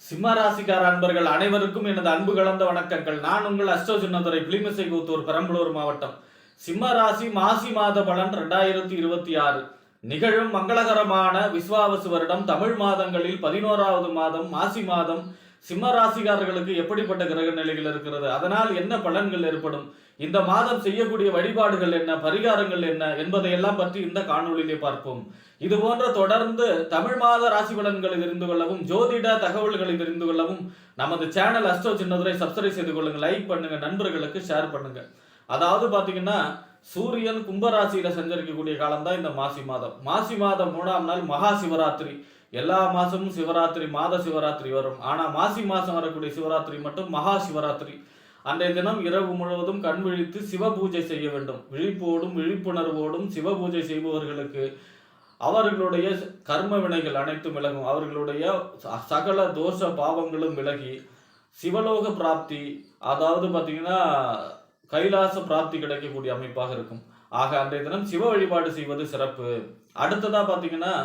சிம்ம ராசிக்கார அன்பர்கள் அனைவருக்கும் எனது அன்பு கலந்த வணக்கங்கள். நான் உங்கள் அஸ்ட்ரோ சின்னதுரை, பிளிமிசை கூத்தூர், பெரம்பலூர் மாவட்டம். சிம்ம ராசி மாசி மாத பலன் 2026 நிகழும் மங்களகரமான விஸ்வாவசு வருடம் தமிழ் மாதங்களில் 11வது மாதம் மாசி மாதம் சிம்ம ராசிக்காரர்களுக்கு எப்படிப்பட்ட கிரக நிலைகள் இருக்கிறது, அதனால் என்ன பலன்கள் ஏற்படும், இந்த மாதம் செய்யக்கூடிய வழிபாடுகள் என்ன, பரிகாரங்கள் என்ன என்பதையெல்லாம் பற்றி இந்த காணொலியிலே பார்ப்போம். இது போன்ற தொடர்ந்து தமிழ் மாத ராசி பலன்களை தெரிந்து கொள்ளவும், ஜோதிட தகவல்களை தெரிந்து கொள்ளவும் நமது சேனல் அஸ்ட்ரோ சின்னதுரை சப்ஸ்கிரைப் செய்து கொள்ளுங்க, லைக் பண்ணுங்க, நண்பர்களுக்கு ஷேர் பண்ணுங்க. அதாவது பாத்தீங்கன்னா சூரியன் கும்பராசியில சஞ்சரிக்கக்கூடிய காலம் தான் இந்த மாசி மாதம். மாசி மாதம் 3ஆம் நாள் மகா சிவராத்திரி. எல்லா மாசமும் சிவராத்திரி, மாத சிவராத்திரி வரும். ஆனா மாசி மாசம் வரக்கூடிய சிவராத்திரி மட்டும் மகா சிவராத்திரி. அன்றைய தினம் இரவு முழுவதும் கண் விழித்து சிவ பூஜை செய்ய வேண்டும். விழிப்போடும் விழிப்புணர்வோடும் சிவ பூஜை செய்பவர்களுக்கு அவர்களுடைய கர்ம வினைகள் அனைத்தும் விலகும். அவர்களுடைய சகல தோஷ பாவங்களும் விலகி சிவலோக பிராப்தி, அதாவது பார்த்தீங்கன்னா கைலாச பிராப்தி கிடைக்கக்கூடிய அமைப்பாக இருக்கும். ஆக அன்றைய தினம் சிவ வழிபாடு செய்வது சிறப்பு. அடுத்ததா பார்த்தீங்கன்னா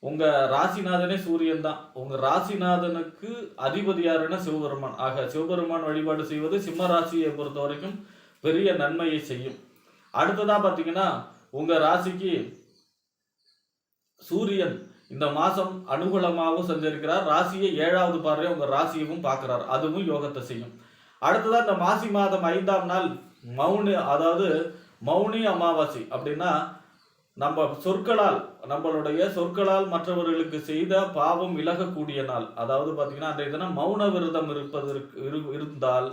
உங்க ராசிநாதனே சூரியன் தான். உங்க ராசிநாதனுக்கு அதிபதி யாருன்னா சிவபெருமான். ஆக சிவபெருமான் வழிபாடு செய்வது சிம்ம ராசியை பொறுத்த வரைக்கும் பெரிய நன்மையை செய்யும். அடுத்ததா பார்த்தீங்கன்னா உங்க ராசிக்கு சூரியன் இந்த மாசம் அனுகூலமாகவும் சஞ்சரிக்கிறார். ராசியை 7வது பார்வையை உங்க ராசியவும் பார்க்கிறார், அதுவும் யோகத்தை செய்யும். அடுத்ததான் இந்த மாசி மாதம் 5ஆம் நாள் அதாவது மௌனி அமாவாசை. அப்படின்னா நம்ம நம்மளுடைய சொற்களால் மற்றவர்களுக்கு செய்த பாவம் விலகக்கூடிய நாள். அதாவது பார்த்தீங்கன்னா அன்றைய தினம் மௌன விரதம் இருந்தால்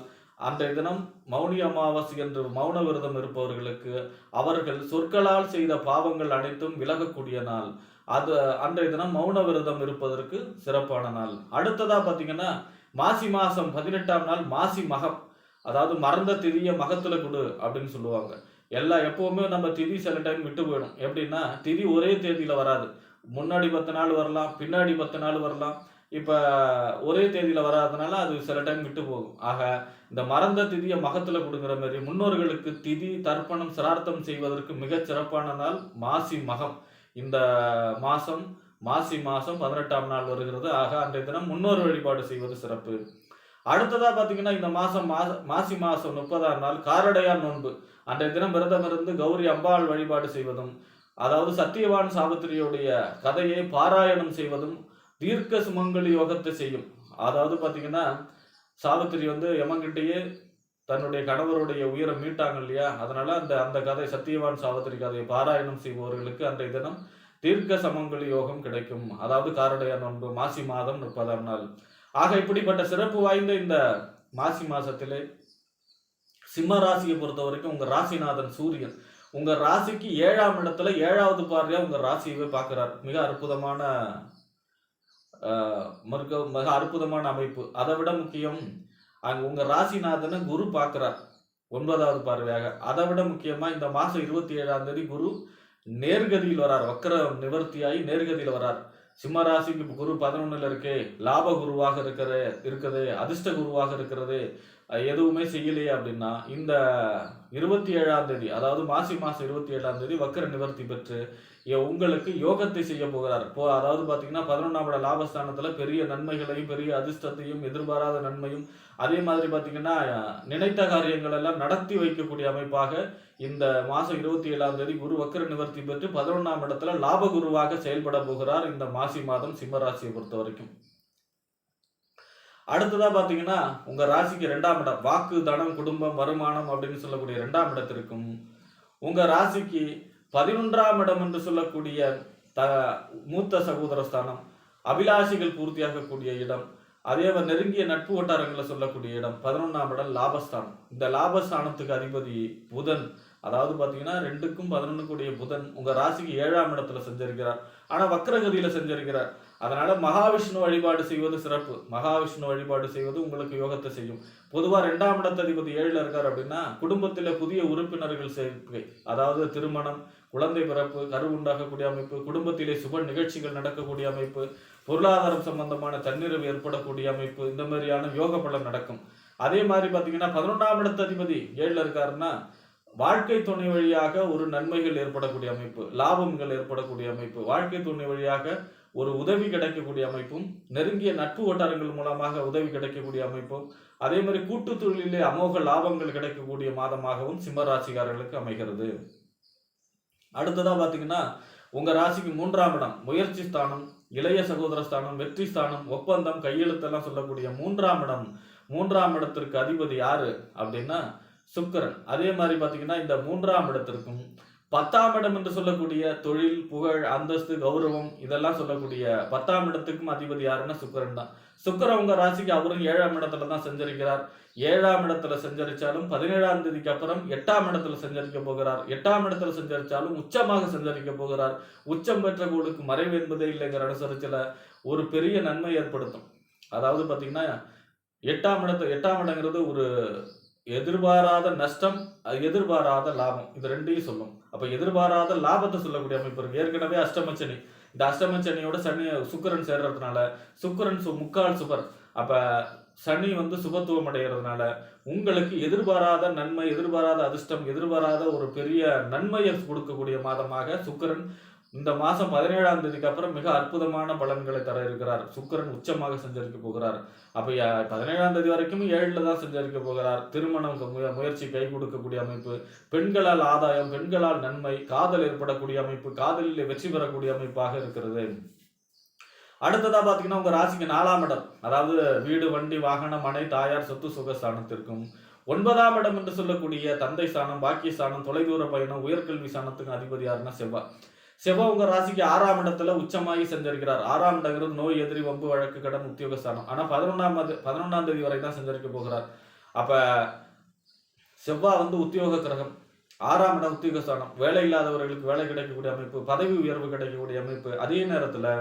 அன்றைய தினம் மௌனி அமாவாசை என்று மௌன விரதம் இருப்பவர்களுக்கு அவர்கள் சொற்களால் செய்த பாவங்கள் அனைத்தும் விலகக்கூடிய நாள். அது அன்றைய தினம் மௌன விரதம் இருப்பதற்கு சிறப்பான நாள். அடுத்ததா பார்த்தீங்கன்னா மாசி மாசம் 18ஆம் நாள் மாசி மகம். அதாவது மறந்த திதிய மகத்துல கொடு அப்படின்னு சொல்லுவாங்க. எப்பவுமே நம்ம திதி சில டைம் விட்டு போயிடும். எப்படின்னா திதி ஒரே தேதியில வராது. முன்னாடி 10 நாள் வரலாம், பின்னாடி 10 நாள் வரலாம். இப்ப ஒரே தேதியில வராதனால அது சில டைம் விட்டு போகும். ஆக இந்த மறந்த திதிய மகத்துல கொடுங்கிற மாதிரி முன்னோர்களுக்கு திதி தர்ப்பணம் சிரார்த்தம் செய்வதற்கு மிகச் சிறப்பான நாள் மாசி மகம். இந்த மாசம் மாசி மாசம் 18ஆம் நாள் வருகிறது. ஆக அன்றைய தினம் முன்னோர் வழிபாடு செய்வது சிறப்பு. அடுத்ததா பாத்தீங்கன்னா இந்த மாசி மாசம் 30ஆம் நாள் காரடையான் நோன்பு. அன்றைய தினம் விரதம் இருந்து கௌரி அம்பாள் வழிபாடு செய்வதும், அதாவது சத்தியவான் சாவித்திரியுடைய கதையை பாராயணம் செய்வதும் தீர்க்க சுமங்கலி யோகத்தை செய்யும். அதாவது பாத்தீங்கன்னா சாவித்திரி யமன்கிட்டயே தன்னுடைய கணவருடைய உயிரை மீட்டாங்க இல்லையா, அதனால அந்த கதை சத்தியவான் சாவித்திரி கதையை பாராயணம் செய்பவர்களுக்கு அன்றைய தினம் தீர்க்க சமங்கலி யோகம் கிடைக்கும். அதாவது காரடையான் நோன்பு மாசி மாதம் 30ஆம் நாள். ஆக இப்படிப்பட்ட சிறப்பு வாய்ந்த இந்த மாசி மாசத்திலே சிம்ம ராசியை பொறுத்த வரைக்கும் உங்க ராசிநாதன் சூரியன் உங்க ராசிக்கு 7ஆம் இடத்துல 7வது பார்வையா உங்க ராசியவே பார்க்கிறார். மிக அற்புதமான அமைப்பு. அதை விட முக்கியம், அங்க உங்க ராசிநாதனை குரு பார்க்கிறார் 9வது பார்வையாக. அதை விட முக்கியமா இந்த மாசம் 27ஆம் தேதி குரு நேர்கதியில் வரார். வக்கர நிவர்த்தியாகி நேர்கதியில் வரார். சிம்ம ராசிக்கு குரு 11ல் இருக்கு. லாப குருவாக இருக்குது, அதிர்ஷ்ட குருவாக இருக்கிறது. எதுவுமே செய்யலையே அப்படின்னா இந்த 27ஆம் தேதி, அதாவது மாசி மாசம் 27ஆம் தேதி வக்கர நிவர்த்தி பெற்று உங்களுக்கு யோகத்தை செய்ய போகிறார். அதாவது பாத்தீங்கன்னா 11ஆம் இட லாபஸ்தானத்துல பெரிய நன்மைகளையும் பெரிய அதிர்ஷ்டத்தையும் எதிர்பாராத நன்மையும், அதே மாதிரி பாத்தீங்கன்னா நினைத்த காரியங்கள் எல்லாம் நடத்தி வைக்கக்கூடிய அமைப்பாக இந்த மாசம் 27ஆம் தேதி குரு வக்கர நிவர்த்தி பெற்று 11ஆம் இடத்துல லாப குருவாக செயல்பட போகிறார் இந்த மாசி மாதம் சிம்மராசியை பொறுத்த வரைக்கும். அடுத்ததா பாத்தீங்கன்னா உங்க ராசிக்கு 2ஆம் இடம் வாக்கு தனம் குடும்பம் வருமானம் அப்படின்னு சொல்லக்கூடிய 2ஆம் இடத்திற்கும், உங்க ராசிக்கு 11ஆம் இடம் என்று சொல்லக்கூடிய மூத்த சகோதர ஸ்தானம், அபிலாஷிகள் பூர்த்தியாகக்கூடிய இடம், அதே நெருங்கிய நட்பு வட்டாரங்களை சொல்லக்கூடிய இடம் 11ஆம் இடம் லாபஸ்தானம். இந்த லாபஸ்தானத்துக்கு அதிபதி புதன். அதாவது பாத்தீங்கன்னா 2க்கும் 11 கூடிய புதன் உங்க ராசிக்கு 7ஆம் இடத்துல செஞ்சிருக்கிறார். ஆனா வக்ரகதியில செஞ்சிருக்கிறார். அதனால மகாவிஷ்ணு வழிபாடு செய்வது சிறப்பு. மகாவிஷ்ணு வழிபாடு செய்வது உங்களுக்கு யோகத்தை செய்யும். பொதுவா 2ஆம் இடத்ததிபதி 7ல இருக்கார் அப்படின்னா குடும்பத்தில புதிய உறுப்பினர்கள் சேர்க்கை, அதாவது திருமணம், குழந்தை பிறப்பு, கரு உண்டாகக்கூடிய அமைப்பு, குடும்பத்திலே சுப நிகழ்ச்சிகள் நடக்கக்கூடிய அமைப்பு, பொருளாதாரம் சம்பந்தமான தன்னிறைவு ஏற்படக்கூடிய அமைப்பு, இந்த மாதிரியான யோக பலன் நடக்கும். அதே மாதிரி பாத்தீங்கன்னா 11ஆம் இடத்ததிபதி 7ல இருக்காருன்னா வாழ்க்கை துணை வழியாக ஒரு நன்மைகள் ஏற்படக்கூடிய அமைப்பு, லாபங்கள் ஏற்படக்கூடிய அமைப்பு, வாழ்க்கை துணை வழியாக ஒரு உதவி கிடைக்கக்கூடிய அமைப்பும், நெருங்கிய நட்பு வட்டாரங்கள் மூலமாக உதவி கிடைக்கக்கூடிய அமைப்பும், அதே மாதிரி கூட்டு தொழிலே அமோக லாபங்கள் கிடைக்கக்கூடிய மாதமாகவும் சிம்ம ராசிக்காரர்களுக்கு அமைகிறது. அடுத்ததா பாத்தீங்கன்னா உங்க ராசிக்கு 3ஆம் இடம் முயற்சி ஸ்தானம், இளைய சகோதர ஸ்தானம், வெற்றி ஸ்தானம், ஒப்பந்தம், கையெழுத்தெல்லாம் சொல்லக்கூடிய 3ஆம் இடம். 3ஆம் இடத்திற்கு அதிபதி யாரு அப்படின்னா சுக்கிரன். அதே மாதிரி பாத்தீங்கன்னா இந்த 3ஆம் இடத்திற்கும் 10ஆம் இடம் என்று சொல்லக்கூடிய தொழில், புகழ், அந்தஸ்து, கௌரவம் இதெல்லாம் சொல்லக்கூடிய 10ஆம் இடத்துக்கும் அதிபதி யாருன்னா சுக்கிரன் தான். சுக்கிரன் உங்க ராசிக்கு அவரும் 7ஆம் இடத்துல தான் சஞ்சரிக்கிறார். 7ஆம் இடத்துல சஞ்சரிச்சாலும் 17ஆம் தேதிக்கு அப்புறம் 8ஆம் இடத்துல சஞ்சரிக்க போகிறார். 8ஆம் இடத்துல சஞ்சரிச்சாலும் உச்சமாக சஞ்சரிக்க போகிறார். உச்சம் பெற்ற கோளுக்கு மறைவு என்பதே இல்லைங்கிற அனுசரிச்சுல ஒரு பெரிய நன்மை ஏற்படுத்தும். அதாவது பாத்தீங்கன்னா 8ஆம் இடங்கிறது ஒரு எதிர்பாராத நஷ்டம், எதிர்பாராத லாபம், இது ரெண்டையும் சொல்லும். அப்ப எதிர்பாராத லாபத்தை சொல்லக்கூடிய அமைப்பு இருக்கு. ஏற்கனவே அஷ்டமச்சனி, இந்த அஷ்டமச்சனியோட சனி சுக்கிரன் சேர்றதுனால சுக்கிரன் முக்கால் சுபர். அப்ப சனி சுபத்துவம் அடைகிறதுனால உங்களுக்கு எதிர்பாராத நன்மை, எதிர்பாராத அதிர்ஷ்டம், எதிர்பாராத ஒரு பெரிய நன்மையை கொடுக்கக்கூடிய மாதமாக சுக்கிரன் இந்த மாசம் 17ஆம் தேதிக்கு அப்புறம் மிக அற்புதமான பலன்களை தர இருக்கிறார். சுக்கிரன் உச்சமாக சஞ்சரிக்க போகிறார். அப்ப 17ஆம் தேதி வரைக்கும் 7ல தான் சஞ்சரிக்க போகிறார். திருமணம் முயற்சி கை கொடுக்கக்கூடிய அமைப்பு, பெண்களால் ஆதாயம், பெண்களால் நன்மை, காதல் ஏற்படக்கூடிய அமைப்பு, காதலில் வெற்றி பெறக்கூடிய அமைப்பாக இருக்கிறது. அடுத்ததா பாத்தீங்கன்னா உங்க ராசிக்கு 4ஆம் இடம், அதாவது வீடு, வண்டி, வாகனம், மனை, தாயார், சொத்து, சுகஸ்தானத்திற்கும் 9ஆம் இடம் என்று சொல்லக்கூடிய தந்தை ஸ்தானம், பாக்கிய ஸ்தானம், தொலைதூர பயணம், உயர்கல்வி ஸ்தானத்துக்கு அதிபதி யாருன்னா செவ்வாய். செவ்வாய் உங்க ராசிக்கு 6ஆம் இடத்துல உச்சமாகி சஞ்சரிக்கிறார். 6ஆம் இடங்கிறது நோய், எதிரி, வம்பு, வழக்கு, கடன், உத்தியோக ஸ்தானம். ஆனா 11ஆம் தேதி வரை தான் சஞ்சரிக்க போகிறார். அப்ப செவ்வாய் உத்தியோக கிரகம். 6ஆம் இடம் உத்தியோக ஸ்தானம், வேலை இல்லாதவர்களுக்கு வேலை கிடைக்கக்கூடிய அமைப்பு, பதவி உயர்வு கிடைக்கக்கூடிய அமைப்பு. அதே நேரத்துல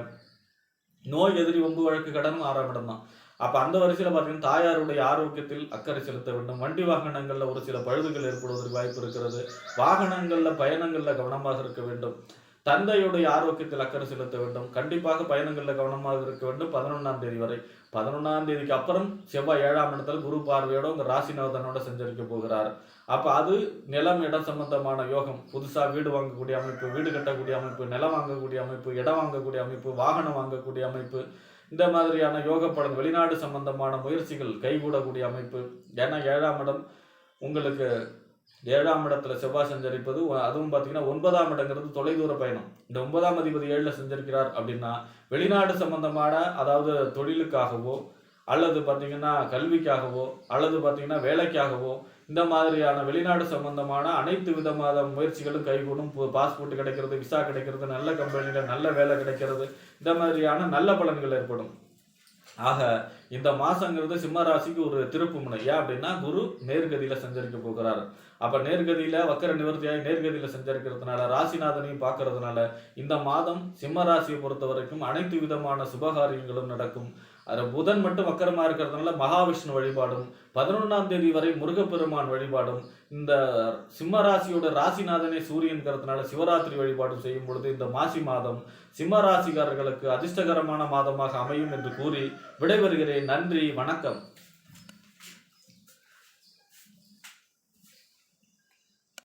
நோய், எதிரி, வம்பு, வழக்கு, கடனும் 6ஆம் இடம் தான். அப்ப அந்த வரிசையில பாத்தீங்கன்னா தாயாருடைய ஆரோக்கியத்தில் அக்கறை செலுத்த வேண்டும். வண்டி வாகனங்கள்ல ஒரு சில பழுதுகள் ஏற்படுவதற்கு வாய்ப்பு இருக்கிறது. வாகனங்கள்ல பயணங்கள்ல கவனமாக இருக்க வேண்டும். தந்தையுடைய ஆரோக்கியத்தில் அக்கறை செலுத்த வேண்டும். கண்டிப்பாக பயணங்கள்ல கவனமாக இருக்க வேண்டும். 11ஆம் தேதி வரை. 11ஆம் தேதிக்கு அப்புறம் செவ்வாய் 7ஆம் இடத்துல குரு பார்வையோட உங்க ராசிநாதனோட சஞ்சரிக்க போகிறார். அப்ப அது நிலம், இடம் சம்பந்தமான யோகம். புதுசா வீடு வாங்கக்கூடிய அமைப்பு, வீடு கட்டக்கூடிய அமைப்பு, நிலம் வாங்கக்கூடிய அமைப்பு, இடம் வாங்கக்கூடிய அமைப்பு, வாகனம் வாங்கக்கூடிய அமைப்பு, இந்த மாதிரியான யோக பலன், வெளிநாடு சம்பந்தமான முயற்சிகள் கைகூடக்கூடிய அமைப்பு. ஏன்னா 7ஆம் இடம் உங்களுக்கு 7ஆம் இடத்துல செவ்வாய் சஞ்சரிப்பது, அதுவும் பாத்தீங்கன்னா 9ஆம் இடங்கிறது தொலைதூர பயணம். இந்த 9ஆம் அதிபதி 7ல சஞ்சரிக்கிறார் அப்படின்னா வெளிநாடு சம்பந்தமான, அதாவது தொழிலுக்காகவோ அல்லது பாத்தீங்கன்னா கல்விக்காகவோ அல்லது பாத்தீங்கன்னா வேலைக்காகவோ இந்த மாதிரியான வெளிநாடு சம்பந்தமான அனைத்து விதமான முயற்சிகளும் கைகூடும். பாஸ்போர்ட் கிடைக்கிறது, விசா கிடைக்கிறது, நல்ல கம்பெனியில நல்ல வேலை கிடைக்கிறது, இந்த மாதிரியான நல்ல பலன்கள் ஏற்படும். ஆக இந்த மாசங்கிறது சிம்ம ராசிக்கு ஒரு திருப்பு முனை. ஏன் அப்படின்னா குரு நேர்கதியில சஞ்சரிக்க போகிறார். அப்ப நேர்கதியில வக்கர நிவர்த்தியாகி நேர்கதியில சஞ்சரிக்கிறதுனால, ராசிநாதனையும் பார்க்கறதுனால இந்த மாதம் சிம்ம ராசியை பொறுத்த வரைக்கும் அனைத்து விதமான சுபகாரியங்களும் நடக்கும். புதன் மட்டும் வக்கரமா இருக்கிறதுனால மகாவிஷ்ணு வழிபாடும், 11ஆம் தேதி வரை முருகப்பெருமான் வழிபாடும், இந்த சிம்ம ராசியோட ராசிநாதனே சூரியன்கிறதுனால சிவராத்திரி வழிபாடும் செய்யும் பொழுது இந்த மாசி மாதம் சிம்ம ராசிக்காரர்களுக்கு அதிர்ஷ்டகரமான மாதமாக அமையும் என்று கூறி விடைபெறுகிறேன். நன்றி, வணக்கம்.